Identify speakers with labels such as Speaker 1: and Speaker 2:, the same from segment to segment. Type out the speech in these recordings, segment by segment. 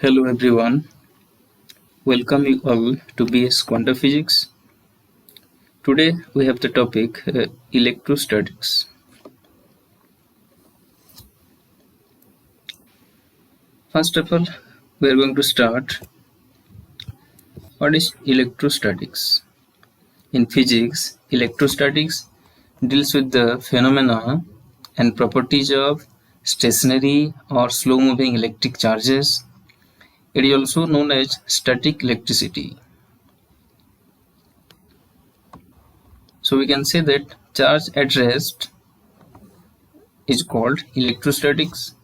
Speaker 1: Hello everyone, welcome you all to BS Quantum Physics. Today we have the topic electrostatics. First of all, we are going to start what is electrostatics. In physics, electrostatics deals with the phenomena and properties of stationary or slow moving electric charges. It is also known as static electricity. So we can say that charge at rest is called electrostatics.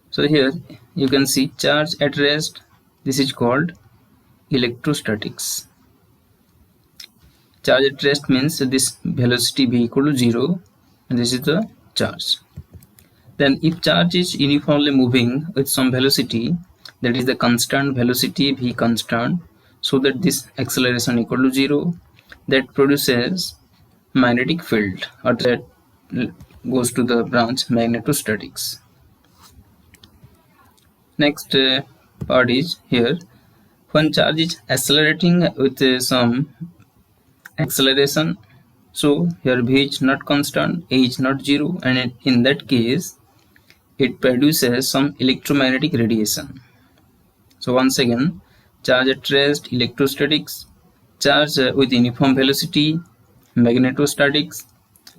Speaker 1: So here you can see charge at rest, this is called electrostatics. Charge at rest means this velocity v equal to 0 and this is the charge. Then if charge is uniformly moving with some velocity, that is the constant velocity v constant, so that this acceleration equal to 0, that produces magnetic field, or that goes to the branch magnetostatics. Next part is here, when charge is accelerating with some acceleration, so here v is not constant, a is not 0, and in that case it produces some electromagnetic radiation. So once again, charge at rest, electrostatics; charge with uniform velocity, magnetostatics;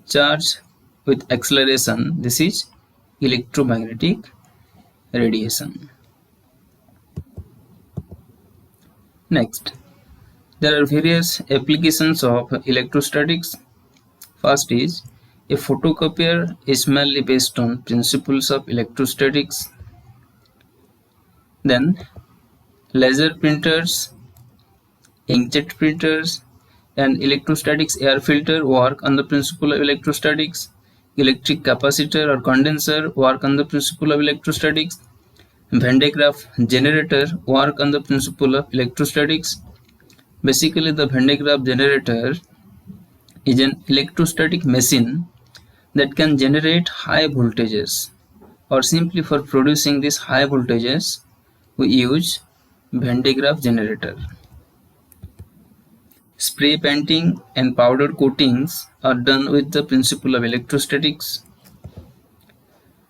Speaker 1: charge with acceleration, this is electromagnetic radiation. Next, there are various applications of electrostatics. First is, a photocopier is mainly based on principles of electrostatics. Then laser printers, inkjet printers, and electrostatics air filter work on the principle of electrostatics. Electric capacitor or condenser work on the principle of electrostatics. Van de Graaff generator work on the principle of electrostatics. Basically, the Van de Graaff generator is an electrostatic machine that can generate high voltages, or simply for producing these high voltages we use Van de Graaff generator. Spray painting and powder coatings are done with the principle of electrostatics.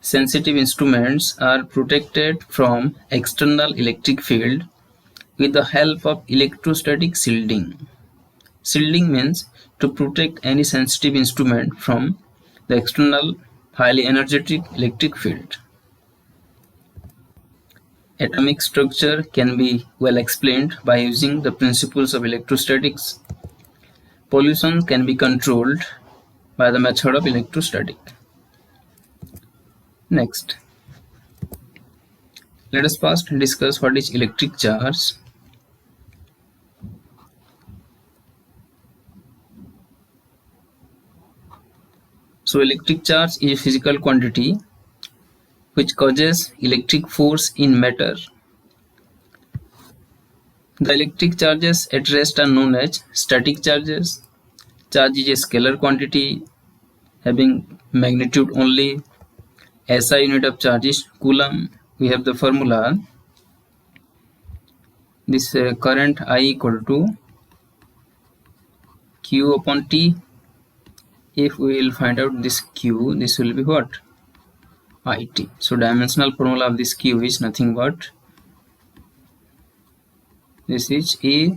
Speaker 1: Sensitive instruments are protected from external electric field with the help of electrostatic shielding. Shielding means to protect any sensitive instrument from the external highly energetic electric field. Atomic structure can be well explained by using the principles of electrostatics. Pollution can be controlled by the method of electrostatic. Next, let us first discuss what is electric charge. So electric charge is a physical quantity which causes electric force in matter. The electric charges at rest are known as static charges. Charge is a scalar quantity having magnitude only. SI unit of charge is coulomb. We have the formula. This current I equal to Q upon T. If we will find out this Q, this will be what? IT. So dimensional formula of this Q is nothing but this is A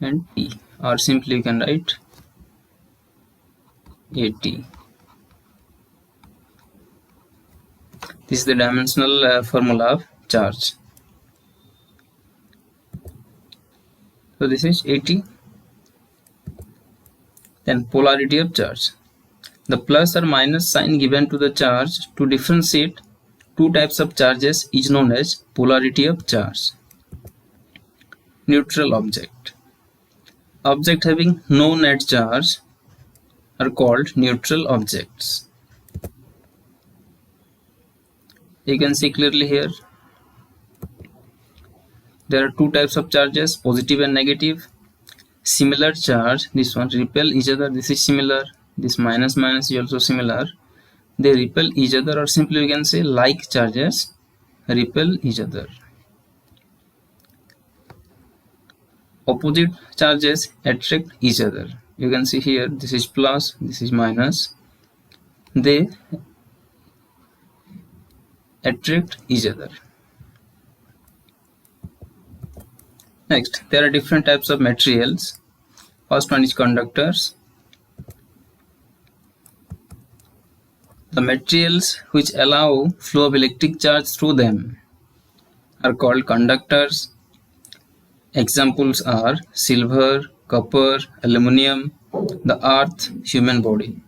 Speaker 1: and T, or simply you can write AT. This is the dimensional formula of charge. So this is AT. Then polarity of charge. The plus or minus sign given to the charge to differentiate two types of charges is known as polarity of charge. Neutral object. Objects having no net charge are called neutral objects. You can see clearly here, there are two types of charges, positive and negative. Similar charge, this one repel each other, this is similar, this minus minus is also similar. They repel each other, or simply we can say like charges repel each other. Opposite charges attract each other. You can see here, this is plus, this is minus. They attract each other. Next, there are different types of materials. First one is conductors. The materials which allow flow of electric charge through them are called conductors. Examples are silver, copper, aluminum, the earth, human body.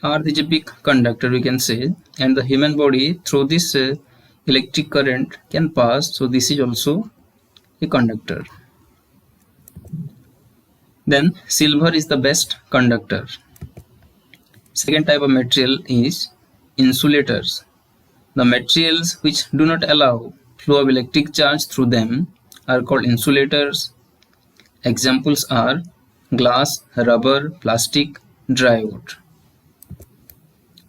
Speaker 1: Earth is a big conductor, we can say, and the human body through this electric current can pass, so this is also a conductor. Then silver is the best conductor. Second type of material is insulators. The materials which do not allow flow of electric charge through them are called insulators. Examples are glass, rubber, plastic, dry wood.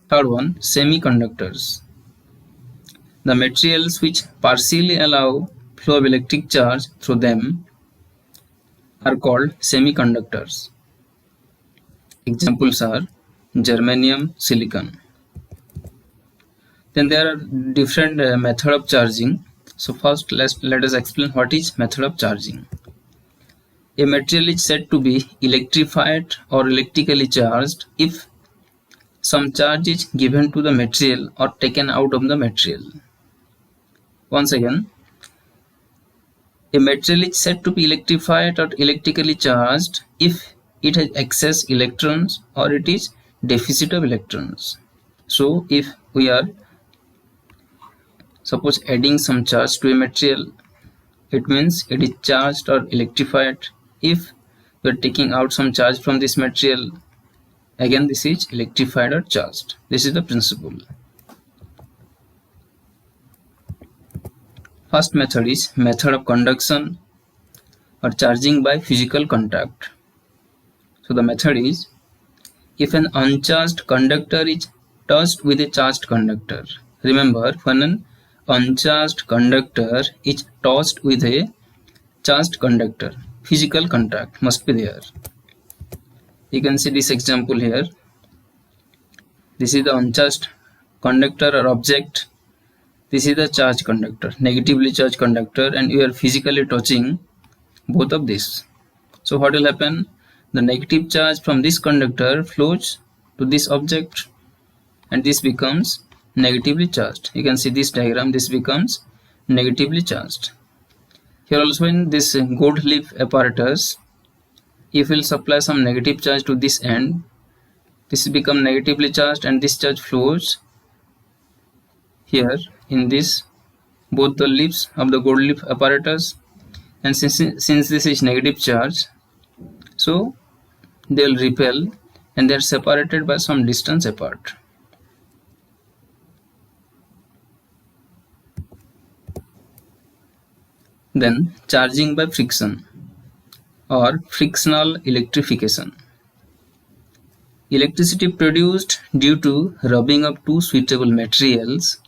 Speaker 1: Third one, semiconductors. The materials which partially allow flow of electric charge through them are called semiconductors. Examples are germanium, silicon. Then there are different method of charging. So first let us explain what is method of charging. A material is said to be electrified or electrically charged if some charge is given to the material or taken out of the material. Once again, a material is said to be electrified or electrically charged if it has excess electrons or it is deficit of electrons. So if we are suppose adding some charge to a material, it means it is charged or electrified. If we are taking out some charge from this material, again this is electrified or charged. This is the principle. First method is method of conduction or charging by physical contact. So the method is, if an uncharged conductor is touched with a charged conductor. Remember, when an uncharged conductor is touched with a charged conductor, physical contact must be there. You can see this example here. This is the uncharged conductor or object. This is the charged conductor, negatively charged conductor, and you are physically touching both of these. So what will happen? The negative charge from this conductor flows to this object and this becomes negatively charged. You can see this diagram, this becomes negatively charged. Here also in this gold leaf apparatus, if we will supply some negative charge to this end, this become negatively charged and this charge flows here in this both the leaves of the gold leaf apparatus, and since this is negative charge, so they will repel and they are separated by some distance apart. Then charging by friction or frictional electrification. Electricity produced due to rubbing of two suitable materials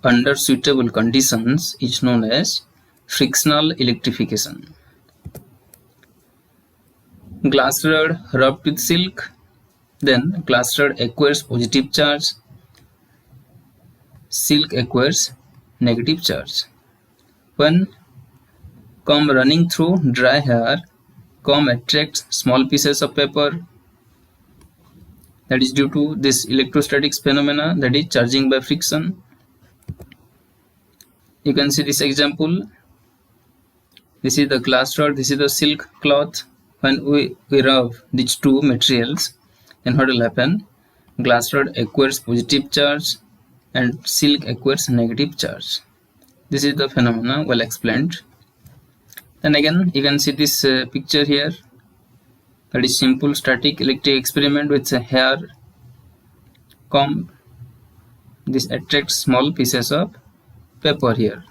Speaker 1: under suitable conditions is known as frictional electrification. Glass rod rubbed with silk, then glass rod acquires positive charge, silk acquires negative charge. When comb running through dry hair, comb attracts small pieces of paper. That is due to this electrostatics phenomena, that is charging by friction. You can see this example. This is the glass rod, this is the silk cloth. When we rub these two materials, then what will happen? Glass rod acquires positive charge and silk acquires negative charge. This is the phenomena well explained. Then again you can see this picture here, that is simple static electric experiment with a hair comb. This attracts small pieces of paper here.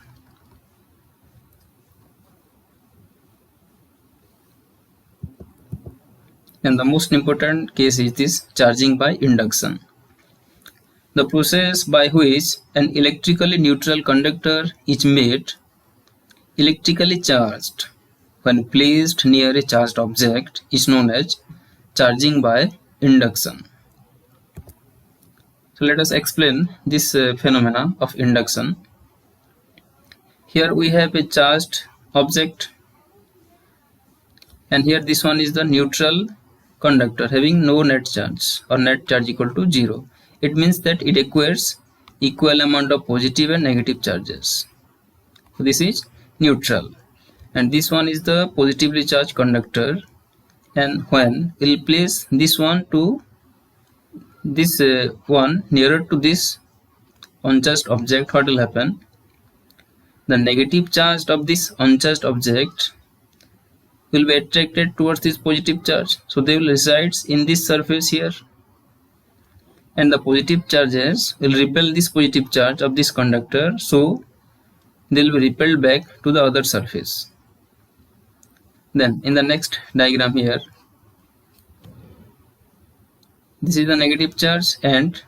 Speaker 1: And the most important case is this charging by induction. The process by which an electrically neutral conductor is made electrically charged when placed near a charged object is known as charging by induction. So let us explain this phenomena of induction. Here we have a charged object, and here this one is the neutral conductor having no net charge or net charge equal to 0. It means that it acquires equal amount of positive and negative charges. So this is neutral, and this one is the positively charged conductor, and when we'll place this one to this one nearer to this uncharged object, what will happen? The negative charge of this uncharged object will be attracted towards this positive charge, so they will reside in this surface here, and the positive charges will repel this positive charge of this conductor, so they will be repelled back to the other surface. Then in the next diagram here, this is the negative charge and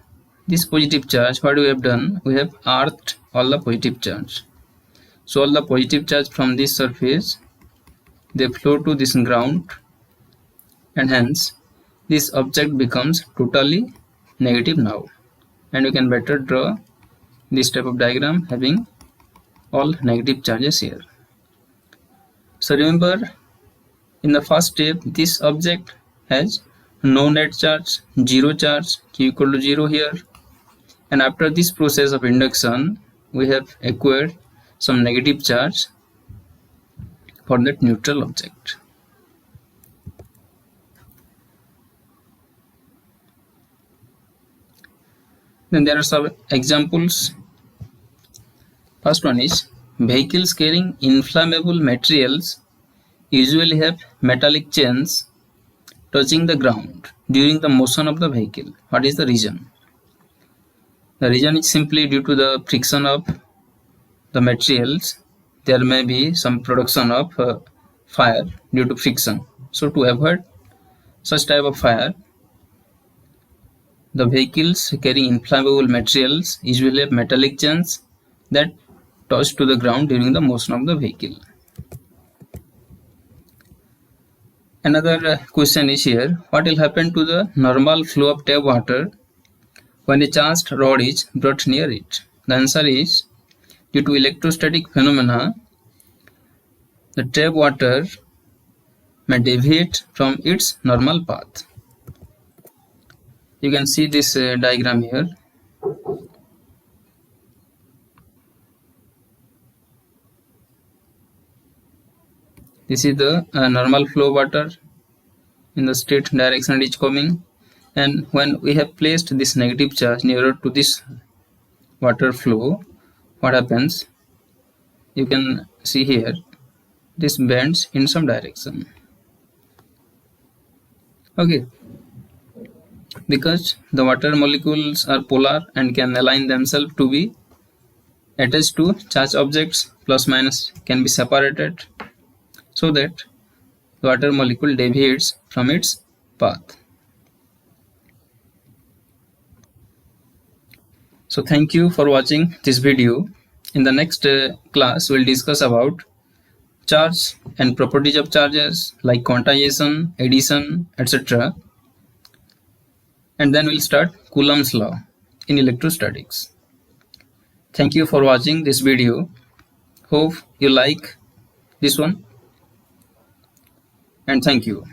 Speaker 1: this positive charge. What we have done, we have earthed all the positive charge. So all the positive charge from this surface, they flow to this ground, and hence this object becomes totally negative now. And we can better draw this type of diagram having all negative charges here. So remember, in the first step, this object has no net charge, 0 charge, Q equal to 0 here. And after this process of induction, we have acquired some negative charge for that neutral object. Then there are some examples. First one is, vehicles carrying inflammable materials usually have metallic chains touching the ground during the motion of the vehicle. What is the reason? The reason is simply due to the friction of the materials. There may be some production of fire due to friction. So to avoid such type of fire, the vehicles carrying inflammable materials usually have metallic chains that touch to the ground during the motion of the vehicle. Another question is here, what will happen to the normal flow of tap water when a charged rod is brought near it? The answer is, due to electrostatic phenomena, the tap water may deviate from its normal path. You can see this diagram here. This is the normal flow water in the straight direction it is coming, and when we have placed this negative charge nearer to this water flow, what happens? You can see here, this bends in some direction. Okay, because the water molecules are polar and can align themselves to be attached to charged objects, plus minus can be separated, so that the water molecule deviates from its path. So thank you for watching this video. In the next class, we'll discuss about charge and properties of charges like quantization, addition, etc. And then we'll start Coulomb's law in electrostatics. Thank you for watching this video. Hope you like this one. And thank you.